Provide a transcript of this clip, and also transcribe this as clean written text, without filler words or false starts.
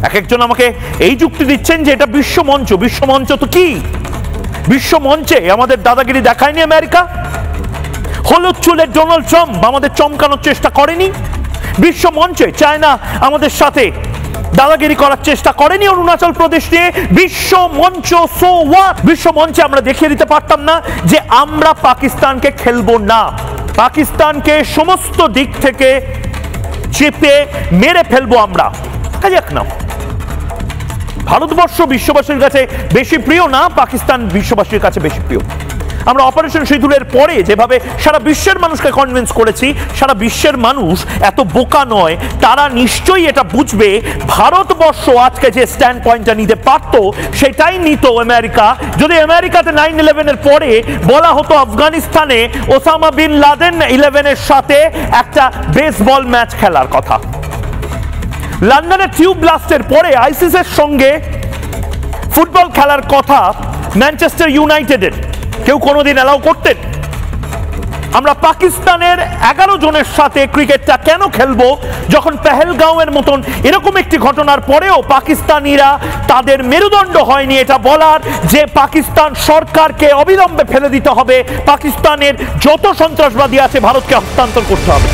এক একজন আমাকে এই যুক্তি দিচ্ছেন যে এটা বিশ্বমঞ্চ। বিশ্বমঞ্চ তো কি? বিশ্বমঞ্চে আমাদের দাদাগিরি দেখায়নি আমেরিকা? হলুদ চুলের ডোনাল্ড ট্রাম্প আমাদের চমকানোর চেষ্টা করেনি? বিশ্বমঞ্চে চায়না আমাদের সাথে দাদাগিরি করার চেষ্টা করেনি অরুণাচল প্রদেশ নিয়ে? বিশ্বমঞ্চ সো হোয়াট? বিশ্বমঞ্চে আমরা দেখিয়ে দিতে পারতাম না যে আমরা পাকিস্তানকে খেলবো না, পাকিস্তানকে সমস্ত দিক থেকে চেপে মেরে ফেলবো আমরা? যাক না, ভারতবর্ষ বিশ্ববাসীর কাছে বেশি প্রিয় না, পাকিস্তান বিশ্ববাসীর কাছে বেশি প্রিয়। আমরা অপারেশন সিঁদুরের পরে যেভাবে সারা বিশ্বের মানুষকে কনভিন্স করেছি, সারা বিশ্বের মানুষ এত বোকা নয়, তারা নিশ্চয়ই এটা বুঝবে ভারতবর্ষ আজকে যে স্ট্যান্ড পয়েন্টটা নিতে পারত সেটাই নিত আমেরিকা যদি আমেরিকাতে 9/11-এর পরে বলা হতো আফগানিস্তানে ওসামা বিন লাদেন 11-এর সাথে একটা বেসবল ম্যাচ খেলার কথা। লন্ডনের টিউব ব্লাস্টের পরে আইসিসের সঙ্গে ফুটবল খেলার কথা ম্যানচেস্টার ইউনাইটেডের কেউ কোনোদিন অ্যালাউ করতেন? আমরা পাকিস্তানের 11 জনের সাথে ক্রিকেটটা কেন খেলবো যখন পেহেলগাঁওয়ের মতন এরকম একটি ঘটনার পরেও পাকিস্তানিরা তাদের মেরুদণ্ড হয়নি এটা বলার যে পাকিস্তান সরকারকে অবিলম্বে ফেলে দিতে হবে, পাকিস্তানের যত সন্ত্রাসবাদী আছে ভারতকে হস্তান্তর করতে হবে।